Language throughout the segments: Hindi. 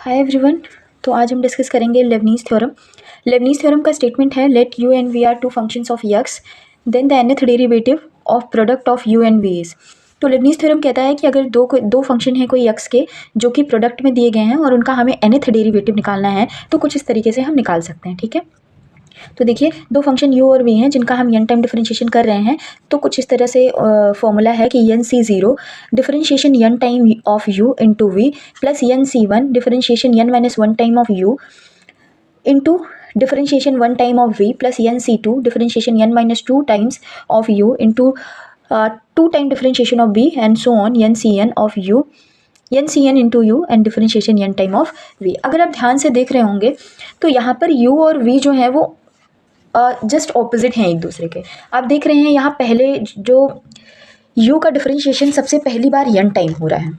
Hi everyone. तो आज हम डिस्कस करेंगे लेबनीज़ थ्योरम। लेबनीज़ थ्योरम का स्टेटमेंट है let u and v are two functions of x then the nth derivative of product of u and v is. तो लेबनीज़ थ्योरम कहता है कि अगर दो फंक्शन है कोई x के जो कि प्रोडक्ट में दिए गए हैं और उनका हमें nth डेरिवेटिव निकालना है तो कुछ इस तरीके से हम निकाल सकते हैं। ठीक है, तो देखिए दो फंक्शन u और v हैं जिनका हम n टाइम डिफरेंशिएशन कर रहे हैं। तो कुछ इस तरह से फॉर्मूला है कि n(c)0 differentiation n time of u into v plus n(c)1 differentiation n minus 1 time of u into differentiation 1 time of v plus n(c)2 differentiation n minus 2 times of u into 2 time differentiation of v and so on n(cn) of u n(cn) into u and differentiation n time of v। अगर आप ध्यान से देख रहे होंगे तो यहाँ पर u और v जो है वो जस्ट ऑपोजिट हैं एक दूसरे के। आप देख रहे हैं यहाँ पहले जो u का डिफरेंशिएशन सबसे पहली बार n टाइम हो रहा है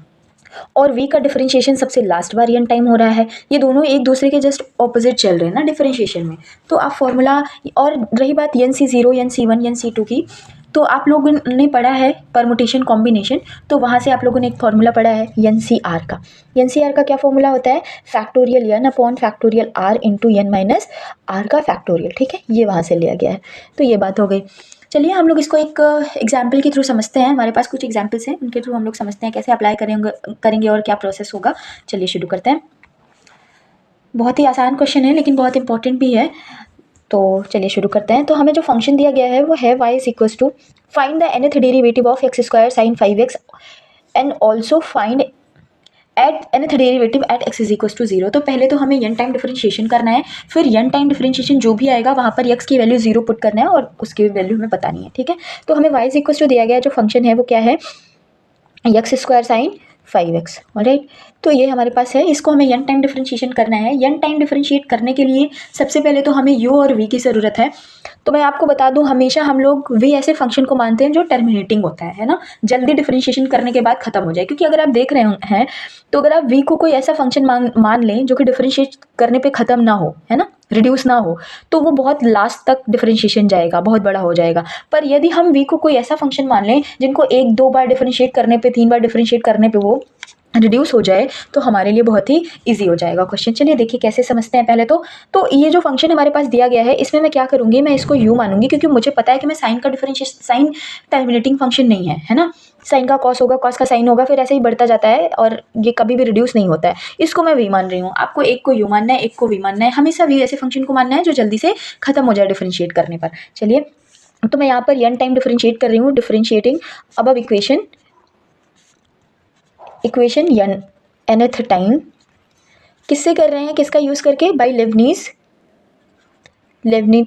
और v का डिफरेंशिएशन सबसे लास्ट बार n टाइम हो रहा है। ये दोनों एक दूसरे के जस्ट ऑपोजिट चल रहे हैं ना डिफरेंशिएशन में। तो आप फॉर्मूला, और रही बात n(c)0 n(c)1 n(c)2 की, तो आप लोगों ने पढ़ा है परमुटेशन कॉम्बिनेशन, तो वहाँ से आप लोगों ने एक फॉर्मूला पढ़ा है NCR का। NCR का क्या फॉर्मूला होता है? Factorial n upon factorial r into n minus r का फैक्टोरियल। ठीक है, ये वहाँ से लिया गया है। तो ये बात हो गई। चलिए हम लोग इसको एक एग्जाम्पल के थ्रू समझते हैं। हमारे पास कुछ एग्जाम्पल्स हैं, उनके थ्रू हम लोग समझते हैं कैसे अप्लाई करेंगे और क्या प्रोसेस होगा। चलिए शुरू करते हैं। बहुत ही आसान क्वेश्चन है लेकिन बहुत इंपॉर्टेंट भी है, तो चलिए शुरू करते हैं। तो हमें जो फंक्शन दिया गया है वो है y is equals to find the nth derivative of x square sine 5x and also find at nth derivative at x is equals to 0। तो पहले तो हमें n टाइम डिफरेंशिएशन करना है, फिर n टाइम डिफरेंशिएशन जो भी आएगा वहाँ पर x की वैल्यू 0 पुट करना है और उसकी वैल्यू हमें बतानी है। ठीक है, तो हमें y इज इक्वल्स टू दिया गया है, जो फंक्शन है वो क्या है? x square sine 5x। Alright, तो ये हमारे पास है, इसको हमें n टाइम डिफरेंशिएशन करना है। n टाइम डिफरेंशिएट करने के लिए सबसे पहले तो हमें u और v की ज़रूरत है। तो मैं आपको बता दूं, हमेशा हम लोग v ऐसे फंक्शन को मानते हैं जो टर्मिनेटिंग होता है ना, जल्दी डिफरेंशिएशन करने के बाद खत्म हो जाए। क्योंकि अगर आप देख रहे हैं तो अगर आप v को कोई ऐसा फंक्शन मान लें जो कि डिफरेंशिएट करने पे खत्म ना हो, है ना, रिड्यूस ना हो, तो वो बहुत लास्ट तक डिफरेंशिएशन जाएगा, बहुत बड़ा हो जाएगा। पर यदि हम v को कोई ऐसा फंक्शन मान लें जिनको 1-2 बार डिफरेंशिएट करने पे, 3 बार डिफरेंशिएट करने पे वो रिड्यूस हो जाए, तो हमारे लिए बहुत ही इजी हो जाएगा क्वेश्चन। चलिए देखिए कैसे समझते हैं पहले तो ये जो फंक्शन हमारे पास दिया गया है इसमें मैं क्या करूँगी, मैं इसको u मानूंगी क्योंकि मुझे पता है कि मैं साइन का डिफरेंशिएशन, साइन टर्मिनेटिंग फंक्शन नहीं है ना, साइन का कॉस होगा, कॉस का साइन होगा, फिर ऐसे ही बढ़ता जाता है और ये कभी भी रिड्यूस नहीं होता है। इसको मैं v मान रही हूँ। आपको एक को u मानना है, एक को v मानना है। हमेशा v ऐसे फंक्शन को मानना है जो जल्दी से खत्म हो जाए डिफरेंशिएट करने पर। चलिए, तो मैं यहाँ पर n टाइम डिफरेंशिएट कर रही हूँ, डिफरेंशिएटिंग अब इक्वेशन nth टाइम किससे कर रहे हैं, किसका यूज़ करके? बाय लेबनीज़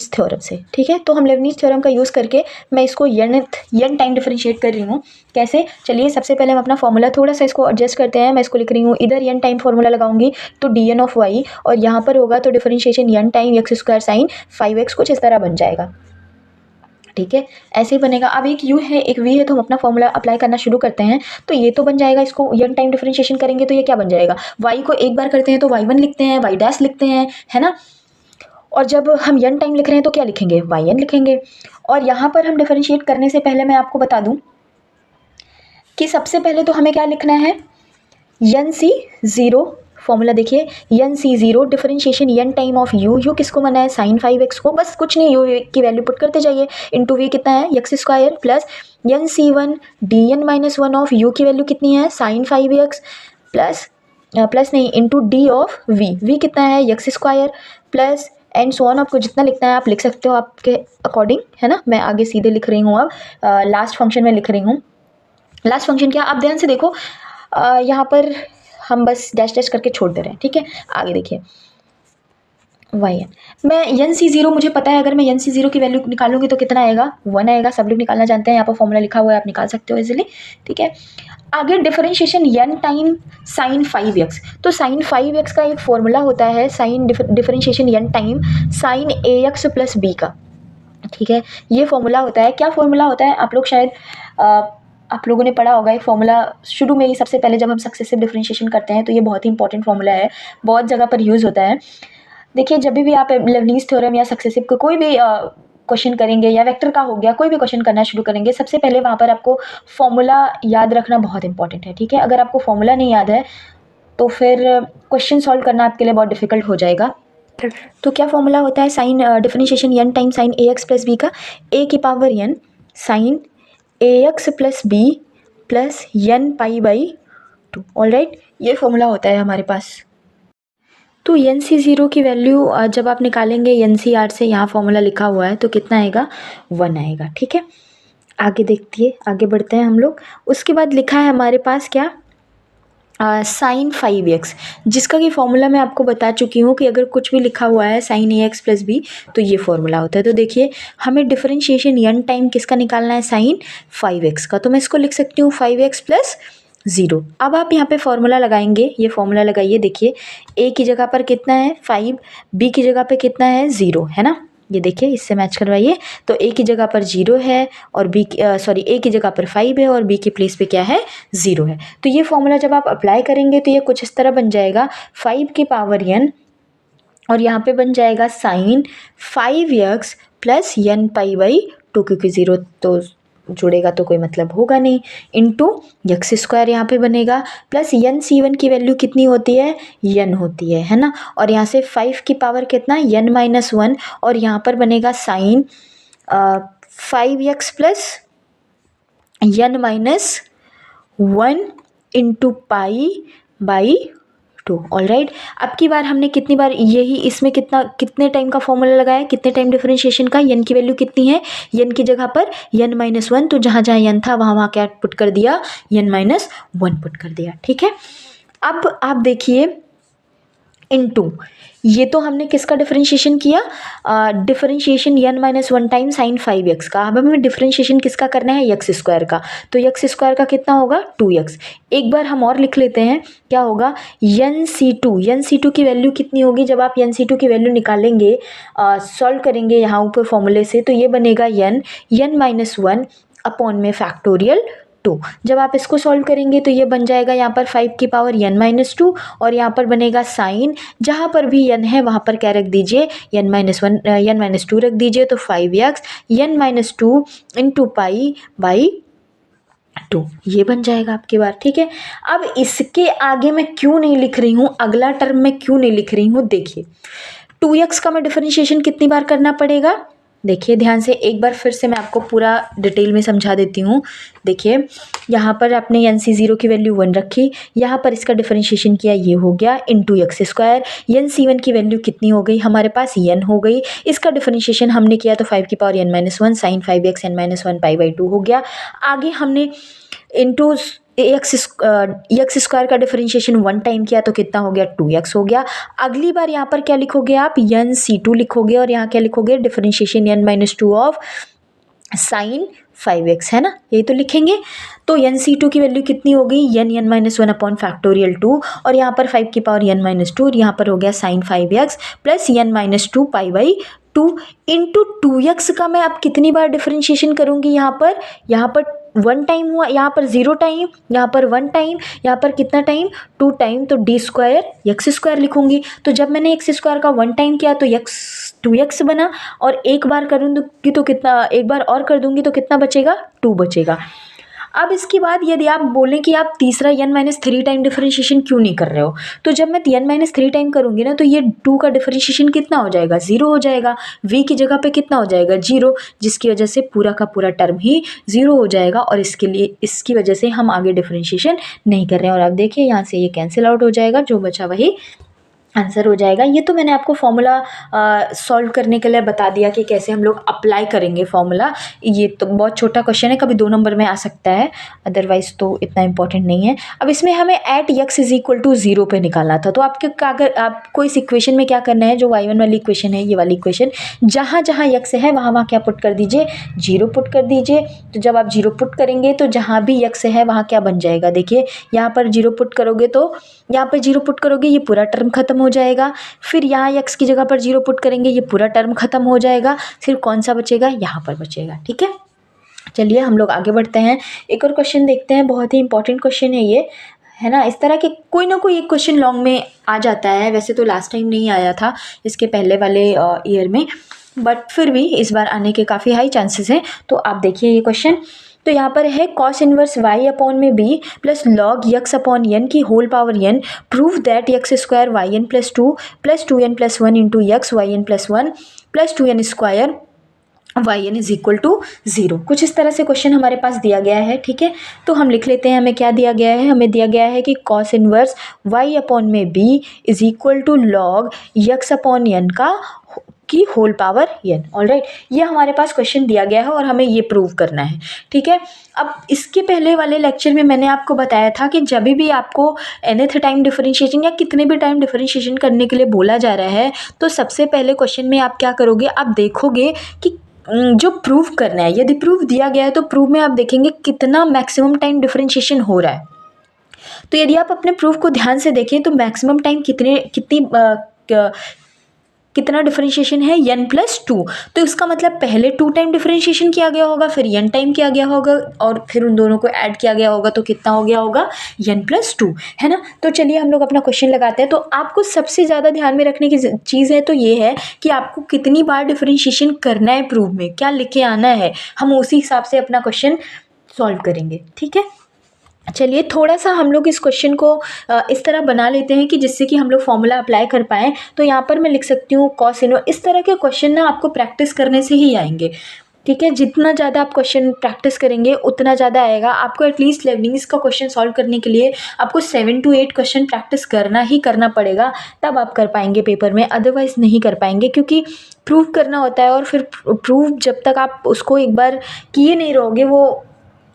थ्योरम से। ठीक है, तो हम लेबनीज़ थ्योरम का यूज़ करके मैं इसको n टाइम डिफरेंशिएट कर रही हूँ। कैसे? चलिए सबसे पहले हम अपना फॉर्मूला थोड़ा सा इसको एडजस्ट करते हैं। मैं इसको लिख रही हूँ, इधर n टाइम फॉर्मूला लगाऊंगी तो dn ऑफ y, और यहाँ पर होगा तो differentiation n time x square sine 5x, कुछ इस तरह बन जाएगा। ठीक है, ऐसे ही बनेगा। अब एक u है एक v है, तो हम अपना फॉर्मूला अप्लाई करना शुरू करते हैं। तो ये तो बन जाएगा, इसको n टाइम डिफरेंशिएशन करेंगे तो ये क्या बन जाएगा? y को एक बार करते हैं तो y1 लिखते हैं, y डैश लिखते हैं, है ना। और जब हम n टाइम लिख रहे हैं तो क्या लिखेंगे? yn लिखेंगे। और यहाँ पर हम डिफरेंशिएट करने से पहले मैं आपको बता दूँ कि सबसे पहले तो हमें क्या लिखना है? NC0 फॉर्मूला देखिए, NC0 differentiation n time of u किसको मना है? साइन 5x को। बस कुछ नहीं, u की वैल्यू पुट करते जाइए, इंटू v कितना है? x square plus NC1 dn minus 1 of u की वैल्यू कितनी है? साइन 5x प्लस नहीं, इंटू d ऑफ v कितना है? x square plus and so on. आपको जितना लिखना है आप लिख सकते हो आपके अकॉर्डिंग, है ना। मैं आगे सीधे लिख रही हूँ, अब लास्ट फंक्शन में लिख रही हूँ। लास्ट फंक्शन क्या? आप ध्यान से देखो, यहाँ पर हम बस डैश डैश करके छोड़ दे रहे हैं। ठीक है, आगे देखिए मैं NC0 मुझे पता है, अगर मैं NC0 की वैल्यू निकालूंगी तो कितना आएगा? 1 आएगा। सब लोग निकालना जानते हैं, यहाँ पर फॉर्मूला लिखा हुआ है, आप निकाल सकते हो इजीली। ठीक है, आगे differentiation n time sine 5x, तो साइन 5x का एक फॉर्मूला होता है sine differentiation n time sine ax plus b का। ठीक है, ये फॉर्मूला होता है। क्या फॉर्मूला होता है? आप लोग शायद आप लोगों ने पढ़ा होगा एक फॉर्मूला शुरू में ही, सबसे पहले जब हम सक्सेसिव डिफरेंशिएशन करते हैं, तो ये बहुत ही इंपॉर्टेंट फॉर्मूला है, बहुत जगह पर यूज़ होता है। देखिए जब भी आप लेबनीज़ थ्योरम या सक्सेसिव को कोई भी क्वेश्चन करेंगे, या वेक्टर का हो गया, कोई भी क्वेश्चन करना शुरू करेंगे, सबसे पहले वहाँ पर आपको फॉर्मूला याद रखना बहुत इंपॉर्टेंट है। ठीक है, अगर आपको फॉर्मूला नहीं याद है तो फिर क्वेश्चन सॉल्व करना आपके लिए बहुत डिफिकल्ट हो जाएगा। तो क्या फॉर्मूला होता है sine differentiation N time sine A X plus B का, ए की power N sine A X plus B plus N pi by 2। Alright, ये फॉर्मूला होता है हमारे पास। तो एन सी ज़ीरो की वैल्यू जब आप निकालेंगे एन सी आर से, यहाँ फॉर्मूला लिखा हुआ है, तो कितना आएगा 1 आएगा। ठीक है, आगे देखिए, आगे बढ़ते हैं हम लोग। उसके बाद लिखा है हमारे पास क्या, साइन 5x, जिसका कि फॉर्मूला मैं आपको बता चुकी हूँ कि अगर कुछ भी लिखा हुआ है sign A X plus B तो ये फॉर्मूला होता है। तो देखिए हमें डिफरेंशिएशन एन टाइम किसका निकालना है, साइन 5x का। तो मैं इसको लिख सकती हूँ 5x प्लस 0। अब आप यहाँ पे फॉर्मूला लगाएंगे, ये फॉर्मूला लगाइए। देखिए a की जगह पर कितना है 5, b की जगह पे कितना है 0, है ना। ये देखिए इससे मैच करवाइए। तो a की जगह पर 0 है और a की जगह पर 5 है और b के प्लेस पे क्या है 0 है। तो ये फॉर्मूला जब आप अप्लाई करेंगे तो ये कुछ इस तरह बन जाएगा 5 की पावर n और यहाँ पे बन जाएगा sine 5x plus N pi by 2, क्योंकि 0 तो जुड़ेगा तो कोई मतलब होगा नहीं, इंटू एक्स स्क्वायर यहाँ पे बनेगा, प्लस एन सी वन की वैल्यू कितनी होती है, एन होती है ना। और यहाँ से 5 की पावर कितना, एन माइनस 1, और यहाँ पर बनेगा sine 5x plus n minus 1 into pi by 2। Alright, अब की बार हमने कितनी बार यही इसमें कितने टाइम का फॉर्मूला लगाया, कितने टाइम डिफरेंशिएशन का, एन की वैल्यू कितनी है, एन की जगह पर एन माइनस 1, तो जहाँ जहाँ एन था वहाँ वहाँ क्या पुट कर दिया, एन माइनस 1 पुट कर दिया। ठीक है, अब आप देखिए इनटू, ये तो हमने किसका डिफरेंशिएशन किया, differentiation n minus 1 time sine 5x का। अब हमें डिफरेंशिएशन किसका करना है, एक्स स्क्वायर का। तो एक्स स्क्वायर का कितना होगा 2x। एक बार हम और लिख लेते हैं, क्या होगा एन सी टू की वैल्यू कितनी होगी, जब आप एन सी टू की वैल्यू निकालेंगे, सॉल्व करेंगे यहाँ ऊपर फॉर्मूले से, तो ये बनेगा एन माइनस 1 अपॉन में फैक्टोरियल 2। जब आप इसको सॉल्व करेंगे तो ये बन जाएगा यहाँ पर 5 की पावर एन माइनस 2 और यहाँ पर बनेगा साइन, जहाँ पर भी एन है वहाँ पर क्या रख दीजिए, एन माइनस 2 रख दीजिए। तो 5x n minus 2 into pi by 2, ये बन जाएगा आपकी बार। ठीक है, अब इसके आगे मैं क्यों नहीं लिख रही हूँ, अगला टर्म मैं क्यों नहीं लिख रही हूँ, देखिए 2x का मैं डिफरेंशिएशन कितनी बार करना पड़ेगा, देखिए ध्यान से एक बार फिर से मैं आपको पूरा डिटेल में समझा देती हूँ। देखिए यहाँ पर आपने एन सी ज़ीरो की वैल्यू 1 रखी, यहाँ पर इसका डिफरेंशिएशन किया, ये हो गया into x square, n C 1 की वैल्यू कितनी हो गई हमारे पास, एन हो गई, इसका डिफरेंशिएशन हमने किया तो 5 की power n minus 1 sine 5x n minus 1 pi by 2 हो गया। आगे हमने इंटू एक्स स्क्वायर का डिफरेंशिएशन 1 टाइम किया तो कितना हो गया 2x हो गया। अगली बार यहाँ पर क्या लिखोगे आप, एन सी 2 लिखोगे और यहाँ क्या लिखोगे, differentiation n minus 2 of sine 5x, है ना, यही तो लिखेंगे। तो एन सी 2 की वैल्यू कितनी हो गई, एन माइनस 1 अपॉन फैक्टोरियल 2 और यहाँ पर 5 की पावर एन माइनस 2 और यहाँ पर हो गया sine 5x plus n minus 2 pi by 2 into 2x का मैं अब कितनी बार डिफरेंशिएशन करूँगी, यहाँ पर 1 टाइम हुआ, यहाँ पर 0 टाइम, यहाँ पर 1 टाइम, यहाँ पर कितना टाइम 2 टाइम, तो डी स्क्वायर एक्स स्क्वायर लिखूंगी। तो जब मैंने एक्स स्क्वायर का 1 टाइम किया तो एक्स 2x बना और एक बार करूँगी तो कितना, एक बार और कर दूंगी तो कितना बचेगा 2 बचेगा। अब इसके बाद यदि आप बोलें कि आप तीसरा एन माइनस 3 टाइम डिफरेंशिएशन क्यों नहीं कर रहे हो, तो जब मैं एन माइनस 3 टाइम करूँगी ना तो ये 2 का डिफरेंशिएशन कितना हो जाएगा, 0 हो जाएगा, v की जगह पे कितना हो जाएगा 0, जिसकी वजह से पूरा का पूरा टर्म ही 0 हो जाएगा और इसकी वजह से हम आगे डिफरेंशिएशन नहीं कर रहे हैं। और आप देखिए यहाँ से ये कैंसिल आउट हो जाएगा, जो बचा वही आंसर हो जाएगा। ये तो मैंने आपको फॉर्मूला सॉल्व करने के लिए बता दिया कि कैसे हम लोग अप्लाई करेंगे फॉर्मूला। ये तो बहुत छोटा क्वेश्चन है, कभी 2 नंबर में आ सकता है, अदरवाइज़ तो इतना इंपॉर्टेंट नहीं है। अब इसमें हमें at x is equal to 0 पे निकालना था। तो आपको इस इक्वेशन में क्या करना है, जो y1 वाली इक्वेशन है, ये वाली इक्वेशन, जहाँ जहाँ x है वहाँ वहाँ क्या पुट कर दीजिए, 0 पुट कर दीजिए। तो जब आप 0 पुट करेंगे तो जहाँ भी x है वहाँ क्या बन जाएगा, देखिए यहाँ पर 0 पुट करोगे तो यहाँ पर 0 पुट करोगे, ये पूरा टर्म खत्म हो जाएगा। फिर यहाँ x की जगह पर 0 पुट करेंगे, ये पूरा टर्म खत्म हो जाएगा। फिर कौन सा बचेगा, यहाँ पर बचेगा। ठीक है, चलिए हम लोग आगे बढ़ते हैं, एक और क्वेश्चन देखते हैं। बहुत ही इंपॉर्टेंट क्वेश्चन है ये, है ना। इस तरह के कोई ना कोई एक क्वेश्चन लॉन्ग में आ जाता है, वैसे तो लास्ट टाइम नहीं आया था इसके पहले वाले ईयर में, बट फिर भी इस बार आने के काफ़ी हाई चांसेस हैं। तो आप देखिए ये क्वेश्चन, तो यहाँ पर है कॉस इनवर्स वाई अपॉन में b plus log x upon n की whole power n, prove that x square y n plus two n plus one into x y n plus one plus two n square y n is equal to 0। कुछ इस तरह से क्वेश्चन हमारे पास दिया गया है, ठीक है। तो हम लिख लेते हैं हमें क्या दिया गया है। हमें दिया गया है कि कॉस इनवर्स वाई अपॉन में b is equal to log x upon n की होल पावर एन। ऑलराइट, ये हमारे पास क्वेश्चन दिया गया है और हमें ये प्रूव करना है, ठीक है। अब इसके पहले वाले लेक्चर में मैंने आपको बताया था कि जब भी आपको nth टाइम डिफरेंशिएशन या कितने भी टाइम डिफरेंशिएशन करने के लिए बोला जा रहा है, तो सबसे पहले क्वेश्चन में आप क्या करोगे, आप देखोगे कि जो प्रूव करना है, यदि प्रूफ दिया गया है तो प्रूफ में आप देखेंगे कितना मैक्सिमम टाइम डिफरेंशिएशन हो रहा है। तो यदि आप अपने प्रूफ को ध्यान से देखें तो मैक्सिमम टाइम कितना डिफरेंशिएशन है n+2। तो इसका मतलब पहले 2 टाइम डिफरेंशिएशन किया गया होगा, फिर n टाइम किया गया होगा और फिर उन दोनों को ऐड किया गया होगा, तो कितना हो गया होगा n+2, है ना। तो चलिए हम लोग अपना क्वेश्चन लगाते हैं। तो आपको सबसे ज़्यादा ध्यान में रखने की चीज़ है तो ये है कि आपको कितनी बार डिफरेंशिएशन करना है, प्रूफ में क्या लिखे आना है, हम उसी हिसाब से अपना क्वेश्चन सॉल्व करेंगे, ठीक है। चलिए थोड़ा सा हम लोग इस क्वेश्चन को इस तरह बना लेते हैं कि जिससे कि हम लोग फॉर्मूला अप्लाई कर पाएँ। तो यहाँ पर मैं लिख सकती हूँ कॉस इनवर्स। इस तरह के क्वेश्चन ना आपको प्रैक्टिस करने से ही आएंगे, ठीक है। जितना ज़्यादा आप क्वेश्चन प्रैक्टिस करेंगे उतना ज़्यादा आएगा। आपको एटलीस्ट लेबनीज़ का क्वेश्चन सॉल्व करने के लिए आपको 7 to 8 क्वेश्चन प्रैक्टिस करना ही करना पड़ेगा, तब आप कर पाएंगे पेपर में, अदरवाइज़ नहीं कर पाएंगे। क्योंकि प्रूव करना होता है और फिर प्रूव जब तक आप उसको एक बार किए नहीं रहोगे वो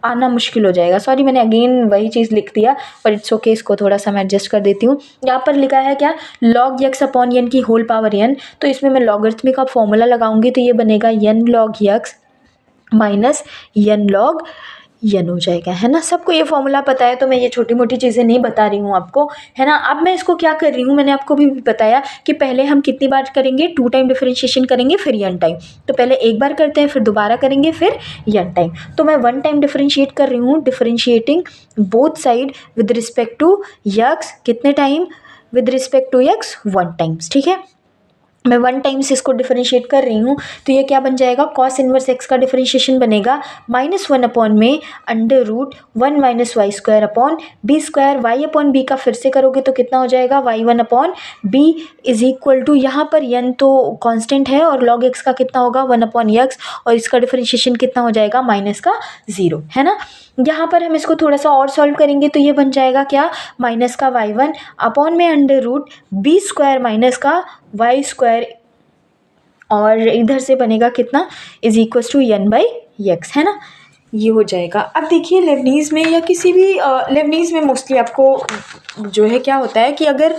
आना मुश्किल हो जाएगा। सॉरी, मैंने अगेन वही चीज़ लिख दिया, पर इट्स ओके, इसको थोड़ा सा मैं एडजस्ट कर देती हूँ। यहाँ पर लिखा है क्या, लॉग यक्स अपॉन एन की होल पावर एन। तो इसमें मैं लॉगरिथमिक का फॉर्मूला लगाऊंगी तो ये बनेगा n log x minus n log n हो जाएगा, है ना। सबको ये फॉर्मूला पता है तो मैं ये छोटी मोटी चीज़ें नहीं बता रही हूँ आपको, है ना। अब मैं इसको क्या कर रही हूँ, मैंने आपको भी बताया कि पहले हम कितनी बार करेंगे, 2 टाइम डिफरेंशिएशन करेंगे फिर n टाइम। तो पहले एक बार करते हैं, फिर दोबारा करेंगे, फिर n टाइम। तो मैं 1 टाइम डिफरेंशिएट कर रही हूँ, differentiating both side with respect to x, कितने time, with respect to x 1 times, ठीक है। मैं 1 टाइम्स इसको डिफरेंशिएट कर रही हूँ तो ये क्या बन जाएगा, कॉस इनवर्स एक्स का डिफरेंशिएशन बनेगा -1 अपॉन में √1 minus y square upon b square. Y upon b का फिर से करोगे तो कितना हो जाएगा, y1 upon b is equal to, यहाँ पर n तो कांस्टेंट है और log x का कितना होगा 1 अपॉन x, और इसका डिफरेंशिएशन कितना हो जाएगा -0, है ना। यहाँ पर हम इसको थोड़ा सा और सॉल्व करेंगे तो ये बन जाएगा क्या, माइनस का y1 अपॉन में √b स्क्वायर माइनस का वाई स्क्वायर, और इधर से बनेगा कितना, इज इक्वल टू n/x, है ना। ये हो जाएगा। अब देखिए लेबनीज़ में या किसी भी लेबनीज़ में मोस्टली आपको जो है क्या होता है कि अगर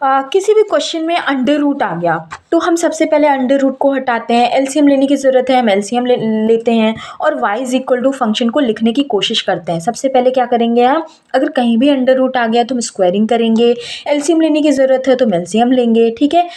किसी भी क्वेश्चन में अंडर रूट आ गया तो हम सबसे पहले अंडर रूट को हटाते हैं, एलसीएम लेने की ज़रूरत है, हम एलसीएम लेते हैं और y is equal to function को लिखने की कोशिश करते हैं। सबसे पहले क्या करेंगे हम, अगर कहीं भी अंडर रूट आ गया तो हम स्क्वायरिंग करेंगे, एलसीएम लेने की ज़रूरत है तो हम एलसीएम लेंगे, ठीक है।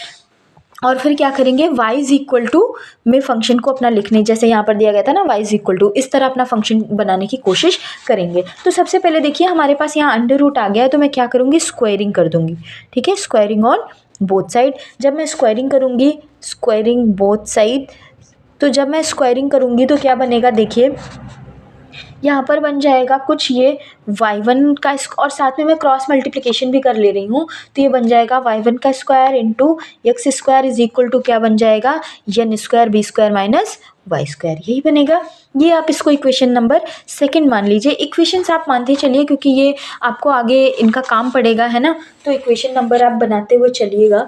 और फिर क्या करेंगे, y इज इक्वल टू में फंक्शन को अपना लिखने, जैसे यहाँ पर दिया गया था ना y इज इक्वल टू, इस तरह अपना फंक्शन बनाने की कोशिश करेंगे। तो सबसे पहले देखिए हमारे पास यहाँ अंडर रूट आ गया है तो मैं क्या करूँगी, स्क्वायरिंग कर दूँगी, ठीक है। स्क्वायरिंग ऑन बोथ साइड, जब मैं स्क्वायरिंग करूँगी, स्क्वायरिंग बोथ साइड, तो जब मैं स्क्वायरिंग करूँगी तो क्या बनेगा, देखिए यहाँ पर बन जाएगा कुछ ये y1 का, और साथ में मैं क्रॉस मल्टीप्लिकेशन भी कर ले रही हूँ तो ये बन जाएगा y1 का square into x square is equal to क्या बन जाएगा, n square b square minus y square, यही बनेगा। ये आप इसको इक्वेशन नंबर 2 मान लीजिए। इक्वेशंस आप मानते चलिए क्योंकि ये आपको आगे इनका काम पड़ेगा, है ना। तो इक्वेशन नंबर आप बनाते हुए चलिएगा,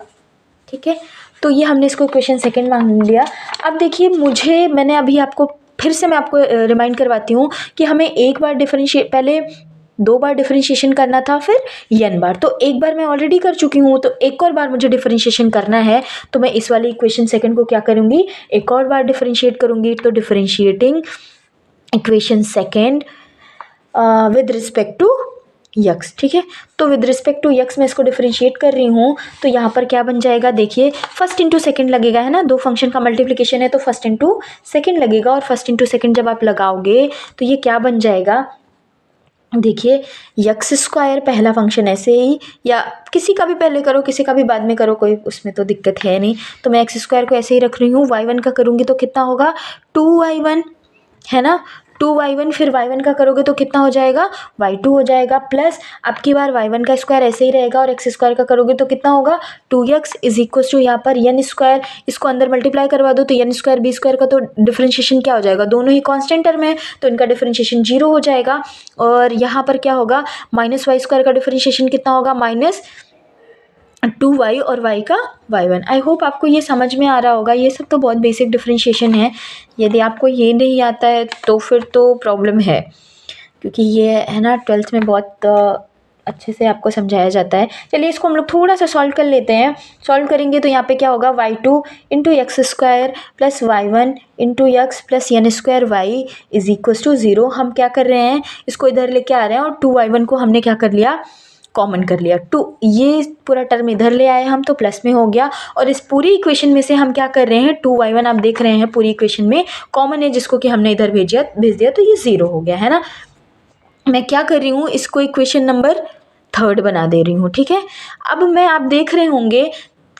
ठीक है। तो ये हमने इसको इक्वेशन 2 मान लिया। अब देखिए मैंने अभी आपको फिर से मैं आपको रिमाइंड करवाती हूँ कि हमें एक बार पहले 2 बार डिफरेंशिएशन करना था, फिर n बार। तो एक बार मैं ऑलरेडी कर चुकी हूँ तो एक और बार मुझे डिफरेंशिएशन करना है, तो मैं इस वाली इक्वेशन 2 को क्या करूँगी, एक और बार डिफरेंशिएट करूँगी। तो differentiating equation 2 with respect to x, ठीक है। तो विद रिस्पेक्ट टू यक्स मैं इसको डिफरेंशिएट कर रही हूँ तो यहाँ पर क्या बन जाएगा, देखिए फर्स्ट इंटू सेकंड लगेगा, है ना। 2 फंक्शन का मल्टीप्लिकेशन है तो फर्स्ट इंटू सेकंड लगेगा, और फर्स्ट इंटू सेकंड जब आप लगाओगे तो ये क्या बन जाएगा, देखिए यक्स स्क्वायर पहला फंक्शन ऐसे ही, या किसी का भी पहले करो किसी का भी बाद में करो, कोई उसमें तो दिक्कत है नहीं। तो मैं एक्स स्क्वायर को ऐसे ही रख रही हूँ, y1 का करूँगी तो कितना होगा 2y1, है ना, 2y1 फिर y1 का करोगे तो कितना हो जाएगा, y2 हो जाएगा, प्लस अब की बार y1 का स्क्वायर ऐसे ही रहेगा और x स्क्वायर का करोगे तो कितना होगा, 2x इज इक्वल टू यहाँ पर n स्क्वायर, इसको अंदर मल्टीप्लाई करवा दो तो n स्क्वायर b स्क्वायर का तो डिफरेंशिएशन क्या हो जाएगा, दोनों ही कांस्टेंट टर्म है तो इनका डिफरेंशिएशन 0 हो जाएगा। और यहाँ पर क्या होगा, माइनस वाई स्क्वायर का डिफरेंशिएशन कितना होगा, -2y और y का y1। आई होप आपको ये समझ में आ रहा होगा। ये सब तो बहुत बेसिक डिफरेंशिएशन है, यदि आपको ये नहीं आता है तो फिर तो प्रॉब्लम है, क्योंकि ये है ना 12th में बहुत अच्छे से आपको समझाया जाता है। चलिए इसको हम लोग थोड़ा सा सॉल्व कर लेते हैं। सॉल्व करेंगे तो यहाँ पे क्या होगा, y2 into x square plus y1 into x plus n square y is equal to 0। हम क्या कर रहे हैं, इसको इधर लेके आ रहे हैं और 2y1 को हमने क्या कर लिया, कॉमन कर लिया। टू ये पूरा टर्म इधर ले आए हम तो प्लस में हो गया, और इस पूरी इक्वेशन में से हम क्या कर रहे हैं, 2y1 आप देख रहे हैं पूरी इक्वेशन में कॉमन है जिसको कि हमने इधर भेज दिया तो ये 0 हो गया है ना। मैं क्या कर रही हूँ, इसको इक्वेशन नंबर 3 बना दे रही हूँ, ठीक है। अब मैं आप देख रहे होंगे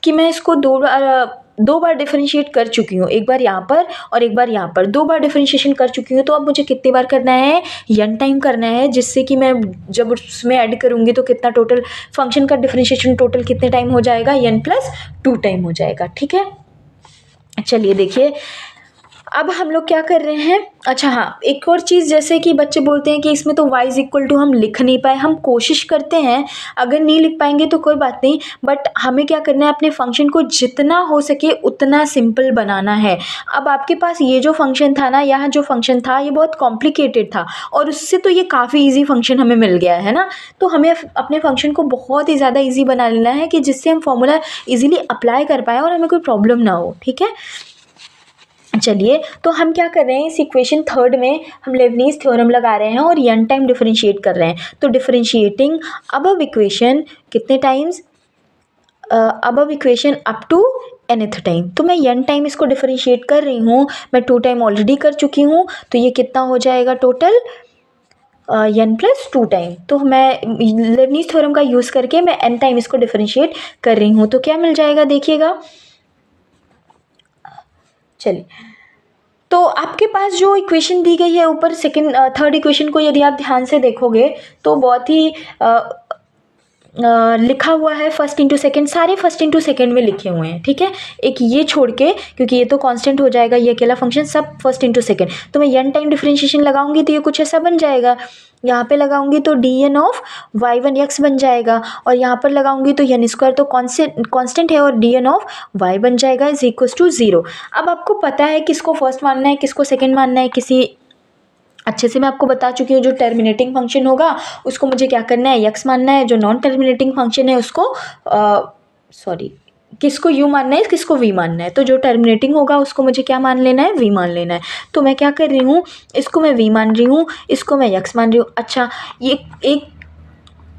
कि मैं इसको दो बार डिफरेंशिएट कर चुकी हूँ, एक बार यहाँ पर और एक बार यहाँ पर, 2 बार डिफरेंशिएशन कर चुकी हूँ। तो अब मुझे कितनी बार करना है, n टाइम करना है, जिससे कि मैं जब उसमें ऐड करूँगी तो कितना टोटल फंक्शन का डिफरेंशिएशन टोटल कितने टाइम हो जाएगा, n+2 टाइम हो जाएगा, ठीक है। चलिए देखिए अब हम लोग क्या कर रहे हैं। अच्छा हाँ, एक और चीज़, जैसे कि बच्चे बोलते हैं कि इसमें तो y इज इक्वल टू हम लिख नहीं पाए, हम कोशिश करते हैं, अगर नहीं लिख पाएंगे तो कोई बात नहीं, बट हमें क्या करना है, अपने फंक्शन को जितना हो सके उतना सिंपल बनाना है। अब आपके पास ये जो फंक्शन था ना, यहाँ जो फंक्शन था ये बहुत कॉम्प्लिकेटेड था और उससे तो ये काफ़ी ईजी फंक्शन हमें मिल गया है ना। तो हमें अपने फंक्शन को बहुत ही ज़्यादा ईजी बना लेना है कि जिससे हम फॉर्मूला ईजिली अप्लाई कर पाएँ और हमें कोई प्रॉब्लम ना हो, ठीक है। चलिए तो हम क्या कर रहे हैं, इस इक्वेशन 3 में हम लेबनीज़ थ्योरम लगा रहे हैं और n टाइम डिफरेंशिएट कर रहे हैं। तो डिफरेंशिएटिंग अबव इक्वेशन कितने times, above equation up to nth time. तो मैं n टाइम इसको डिफरेंशिएट कर रही हूँ, मैं 2 टाइम ऑलरेडी कर चुकी हूँ, तो ये कितना हो जाएगा टोटल, n+2 टाइम। तो मैं लेबनीज़ थ्योरम का यूज़ करके मैं n टाइम इसको डिफरेंशिएट कर रही हूँ। तो क्या मिल जाएगा देखिएगा, चलिए तो आपके पास जो इक्वेशन दी गई है ऊपर थर्ड इक्वेशन को यदि आप ध्यान से देखोगे तो बहुत ही लिखा हुआ है फर्स्ट इंटू सेकेंड, सारे फर्स्ट इंटू सेकेंड में लिखे हुए हैं, ठीक है। एक ये छोड़ के, क्योंकि ये तो कांस्टेंट हो जाएगा, ये अकेला फंक्शन सब फर्स्ट इंटू सेकेंड। तो मैं n टाइम डिफरेंशिएशन लगाऊंगी तो ये कुछ ऐसा बन जाएगा, यहाँ पे लगाऊंगी तो dn ऑफ y1x बन जाएगा, और यहाँ पर लगाऊंगी तो n स्क्वायर तो कांस्टेंट है और dn ऑफ y बन जाएगा इज इक्वल टू 0। अब आपको पता है किसको फर्स्ट मानना है किसको सेकेंड मानना है, किसी अच्छे से मैं आपको बता चुकी हूँ। जो टर्मिनेटिंग फंक्शन होगा उसको मुझे क्या करना है, x मानना है, जो नॉन टर्मिनेटिंग फंक्शन है उसको किसको u मानना है किसको v मानना है। तो जो टर्मिनेटिंग होगा उसको मुझे क्या मान लेना है, v मान लेना है। तो मैं क्या कर रही हूँ, इसको मैं v मान रही हूँ, इसको मैं x मान रही हूँ। अच्छा ये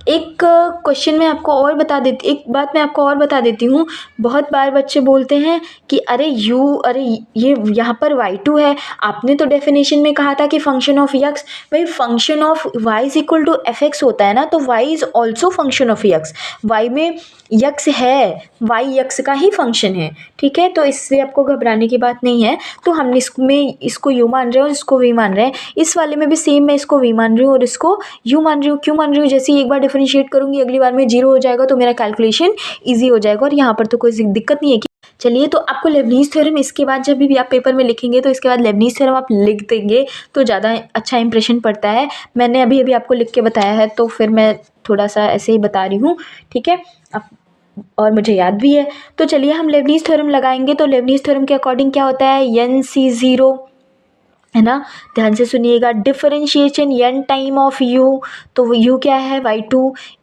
एक क्वेश्चन में आपको और बता देती, एक बात मैं आपको और बता देती हूँ। बहुत बार बच्चे बोलते हैं कि अरे ये यहाँ पर y2 है, आपने तो डेफिनेशन में कहा था कि फंक्शन ऑफ x, भाई function of y is equal to fx होता है ना, तो y is also function of x, y में x है, y x का ही फंक्शन है, ठीक है। तो इससे आपको घबराने की बात नहीं है। तो हम इसको u मान रहे हैं और इसको v मान रहे हैं। इस वाले में भी सेम, मैं इसको v मान रही हूँ और इसको u मान रही हूँ। क्यों मान रही हूँ, जैसे एक बार डिफरेंशिएट करूँगी अगली बार में 0 हो जाएगा तो मेरा कैलकुलेशन ईजी हो जाएगा और यहाँ पर तो कोई दिक्कत नहीं है। चलिए तो आपको लेबनीज़ थ्योरम इसके बाद जब भी आप पेपर में लिखेंगे तो इसके बाद लेबनीज़ थ्योरम आप लिख देंगे तो ज़्यादा अच्छा इंप्रेशन पड़ता है। मैंने अभी आपको लिख के बताया है तो फिर मैं थोड़ा सा ऐसे ही बता रही हूँ, ठीक है, और मुझे याद भी है। तो चलिए हम लेबनीज़ थ्योरम लगाएंगे। तो लेबनीज़ थ्योरम के अकॉर्डिंग क्या होता है, NC0 है ना, ध्यान से सुनिएगा। Differentiation n time of u, तो u क्या है y2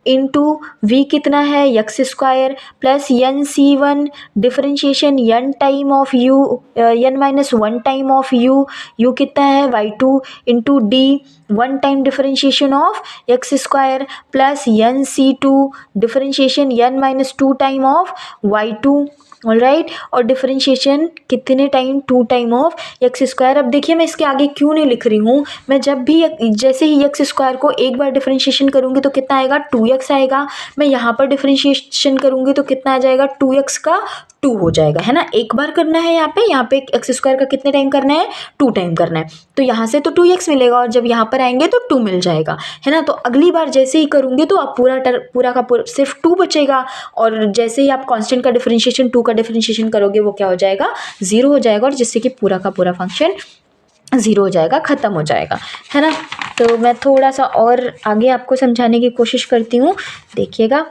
इंटू v कितना है x square plus NC1 differentiation n time of u n-1 time of u कितना है y2 into d 1 time differentiation of x square plus NC2 differentiation n-2 time of y2 alright. और डिफरेंशिएशन कितने time, 2 time of x square. अब देखिए मैं इसके आगे क्यों नहीं लिख रही हूँ, मैं जब भी जैसे ही एक्स स्क्वायर को एक बार डिफरेंशिएशन करूँगी तो कितना आएगा, 2x आएगा। मैं यहाँ पर डिफरेंशिएशन करूँगी तो कितना आ जाएगा, 2x का 2 हो जाएगा, है ना। एक बार करना है यहाँ पे एक्स स्क्वायर का कितने टाइम करना है, 2 टाइम करना है। तो यहाँ से तो 2x मिलेगा और जब यहाँ पर आएंगे तो 2 मिल जाएगा, है ना। तो अगली बार जैसे ही करूँगी तो आप पूरा का पूरा सिर्फ 2 बचेगा। और जैसे ही आप कांस्टेंट का डिफरेंशिएशन 2 का डिफरेंशिएशन करोगे वो क्या हो जाएगा, 0 हो जाएगा। और जिससे कि पूरा का पूरा फंक्शन 0 हो जाएगा, ख़त्म हो जाएगा, है ना। तो मैं थोड़ा सा और आगे आपको समझाने की कोशिश करती हूँ। देखिएगा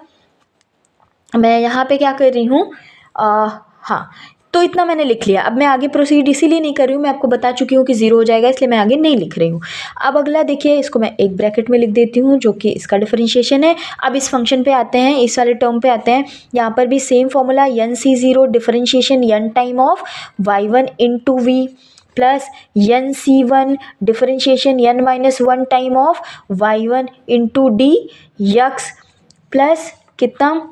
मैं यहाँ पे क्या कर रही हूँ, हाँ तो इतना मैंने लिख लिया। अब मैं आगे प्रोसीड इसीलिए नहीं कर रही हूँ, मैं आपको बता चुकी हूँ कि 0 हो जाएगा, इसलिए मैं आगे नहीं लिख रही हूँ। अब अगला देखिए, इसको मैं एक ब्रैकेट में लिख देती हूँ जो कि इसका डिफरेंशिएशन है। अब इस फंक्शन पे आते हैं, इस वाले टर्म पे आते हैं। यहाँ पर भी same formula, NC0 differentiation n time of y1 into v plus NC1 differentiation n-1 time of y1 into d x plus कितना।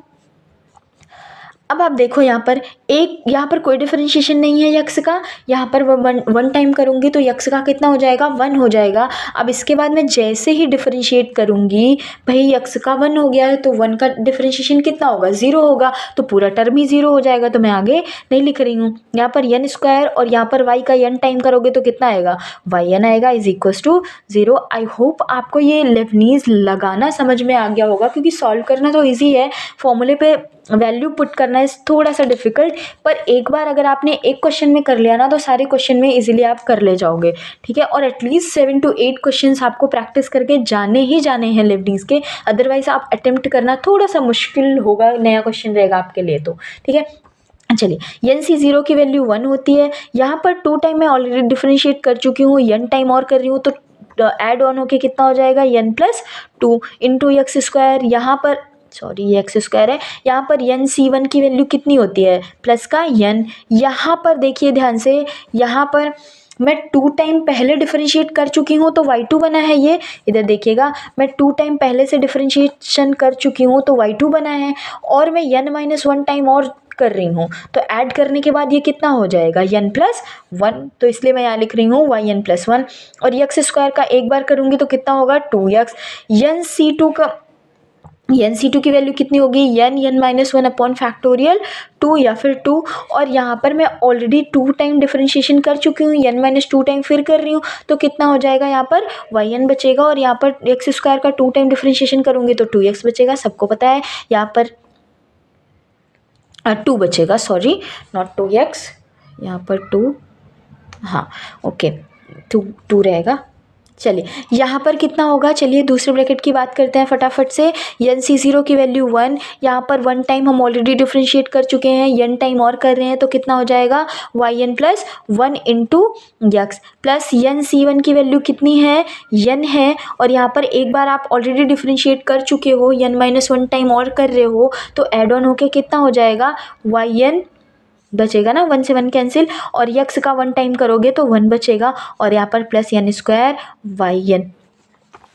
अब आप देखो यहाँ पर कोई डिफरेंशिएशन नहीं है यक्स का, यहाँ पर वन टाइम करूँगी तो यक्स का कितना हो जाएगा, 1 हो जाएगा। अब इसके बाद मैं जैसे ही डिफरेंशिएट करूँगी, भाई यक्स का 1 हो गया है तो 1 का डिफरेंशिएशन कितना होगा, 0 होगा। तो पूरा टर्म ही 0 हो जाएगा, तो मैं आगे नहीं लिख रही हूँ। यहाँ पर n स्क्वायर और यहाँ पर y का n टाइम करोगे तो कितना आएगा, yn आएगा is equal to 0। I hope आपको ये लेबनीज लगाना समझ में आ गया होगा, क्योंकि सॉल्व करना तो ईजी है, फॉर्मूले पे वैल्यू पुट करना है थोड़ा सा डिफिकल्ट। पर एक बार अगर आपने एक क्वेश्चन में कर लिया ना तो सारे क्वेश्चन में इजीली आप कर ले जाओगे, ठीक है। और एटलीस्ट 7 to 8 क्वेश्चंस आपको प्रैक्टिस करके जाने हैं लेबनीज के, अदरवाइज आप अटेम्प्ट करना थोड़ा सा मुश्किल होगा, नया क्वेश्चन रहेगा आपके लिए तो, ठीक है। चलिए NC0 की वैल्यू 1 होती है। यहाँ पर 2 टाइम मैं ऑलरेडी डिफरेंशिएट कर चुकी हूँ, n टाइम और कर रही हूँ तो ऐड ऑन होके कितना हो जाएगा, n+2 इंटू एक्स स्क्वायर। यहाँ पर सॉरी ये एक्स स्क्वायर है, यहाँ पर NC1 की वैल्यू कितनी होती है, प्लस का n। यहाँ पर देखिए ध्यान से, यहाँ पर मैं 2 टाइम पहले डिफरेंशिएट कर चुकी हूँ तो y2 बना है। ये इधर देखिएगा, मैं 2 टाइम पहले से डिफरेंशिएशन कर चुकी हूँ तो y2 बना है, और मैं n-1 टाइम और कर रही हूँ तो ऐड करने के बाद ये कितना हो जाएगा, n+1। तो इसलिए मैं यहाँ लिख रही हूँ yn+1। और एक्स स्क्वायर का एक बार करूँगी तो कितना होगा, 2x। NC2 की वैल्यू कितनी होगी, n-1 अपॉन फैक्टोरियल 2 या फिर 2। और यहाँ पर मैं ऑलरेडी 2 टाइम डिफरेंशिएशन कर चुकी हूँ, n-2 टाइम फिर कर रही हूँ तो कितना हो जाएगा, यहाँ पर yn बचेगा। और यहाँ पर एक्स स्क्वायर का 2 टाइम डिफरेंशिएशन करूँगी तो 2x बचेगा, सबको पता है। यहाँ पर 2 बचेगा, सॉरी नॉट 2x, यहाँ पर 2, हाँ ओके 2 रहेगा। चलिए यहाँ पर कितना होगा, चलिए दूसरे ब्रैकेट की बात करते हैं फटाफट से। NC0 की वैल्यू 1, यहाँ पर 1 टाइम हम ऑलरेडी डिफरेंशिएट कर चुके हैं, n टाइम और कर रहे हैं तो कितना हो जाएगा, yn+1 into x plus NC1 की वैल्यू कितनी है, n है। और यहाँ पर एक बार आप ऑलरेडी डिफरेंशिएट कर चुके हो, n-1 टाइम और कर रहे हो तो एड ऑन होके कितना हो जाएगा, yn बचेगा ना, 1 से 1 कैंसिल, और यक्स का 1 टाइम करोगे तो 1 बचेगा, और यहाँ पर प्लस n स्क्वायर yn,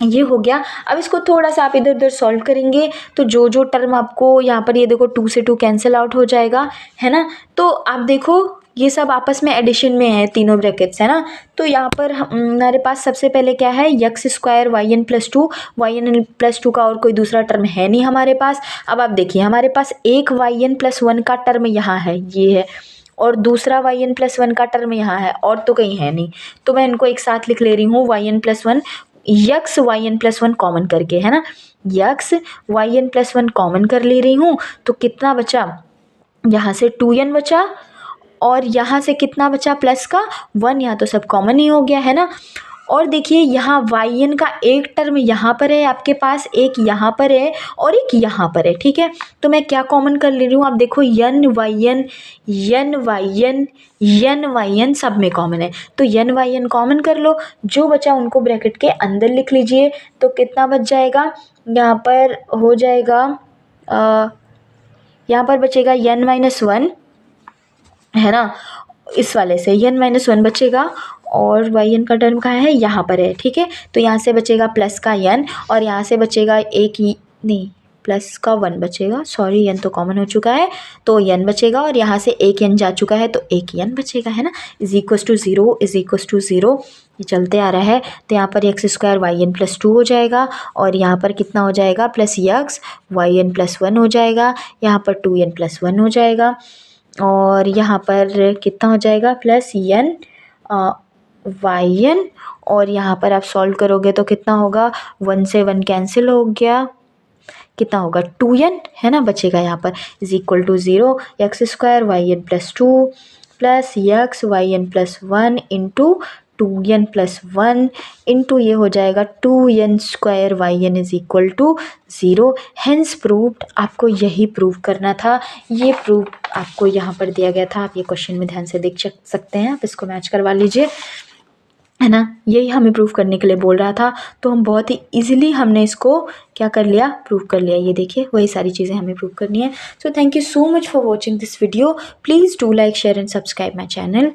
ये हो गया। अब इसको थोड़ा सा आप इधर उधर सॉल्व करेंगे तो जो जो टर्म आपको यहाँ पर, ये देखो 2 से 2 कैंसिल आउट हो जाएगा, है ना। तो आप देखो ये सब आपस में एडिशन में है, तीनों ब्रैकेट्स, है ना। तो यहाँ पर हमारे पास सबसे पहले क्या है, एक्स स्क्वायर yn+2, yn+2 का और कोई दूसरा टर्म है नहीं हमारे पास। अब आप देखिए हमारे पास एक yn+1 का टर्म यहाँ है, ये है, और दूसरा yn+1 का टर्म यहाँ है, और तो कहीं है नहीं। तो मैं इनको एक साथ लिख ले रही हूँ, yn+1 यक्स yn+1 कॉमन करके, है ना, यक्स yn+1 कॉमन कर ले रही हूँ तो कितना बचा, यहाँ से 2n बचा, और यहाँ से कितना बचा, प्लस का 1, यहाँ तो सब कॉमन ही हो गया, है ना। और देखिए यहाँ yn का एक टर्म यहाँ पर है आपके पास, एक यहाँ पर है और एक यहाँ पर है, ठीक है। तो मैं क्या कॉमन कर ले रही हूँ, आप देखो n-yn सब में कॉमन है, तो n-yn कॉमन कर लो, जो बचा उनको ब्रैकेट के अंदर लिख लीजिए। तो कितना बच जाएगा, यहाँ पर हो जाएगा, यहाँ पर बचेगा n-1, है ना, इस वाले से n-1 बचेगा, और yn का टर्म कहाँ है, यहाँ पर है, ठीक है। तो यहाँ से बचेगा प्लस का n, और यहाँ से बचेगा एक ही नहीं, प्लस का 1 बचेगा, सॉरी n तो कॉमन हो चुका है तो n बचेगा, और यहाँ से एक n जा चुका है तो एक n बचेगा, है ना। इज इक्वस टू ज़ीरो, ये चलते आ रहा है, तो यहाँ पर x square y n plus 2 हो जाएगा, और यहाँ पर कितना हो जाएगा plus x y n plus 1 हो जाएगा, यहाँ पर 2n प्लस 1 हो जाएगा, और यहाँ पर कितना हो जाएगा प्लस n वाई एन, और यहाँ पर आप सॉल्व करोगे तो कितना होगा, 1 से 1 कैंसिल हो गया, कितना होगा 2n, है ना, बचेगा यहाँ पर is equal to 0 x square y n plus 2 plus x y n plus 1 into 2n plus 1 into ये हो जाएगा 2n square y n is equal to 0। Hence proved, आपको यही प्रूव करना था, ये प्रूव आपको यहाँ पर दिया गया था, आप ये क्वेश्चन में ध्यान से देख सकते हैं, आप इसको मैच करवा लीजिए, है ना। यही हमें प्रूव करने के लिए बोल रहा था, तो हम बहुत ही इजीली हमने इसको क्या कर लिया, प्रूव कर लिया। ये देखिए वही सारी चीज़ें हमें प्रूव करनी है। So thank you so much for watching this video. Please do like share and subscribe my channel.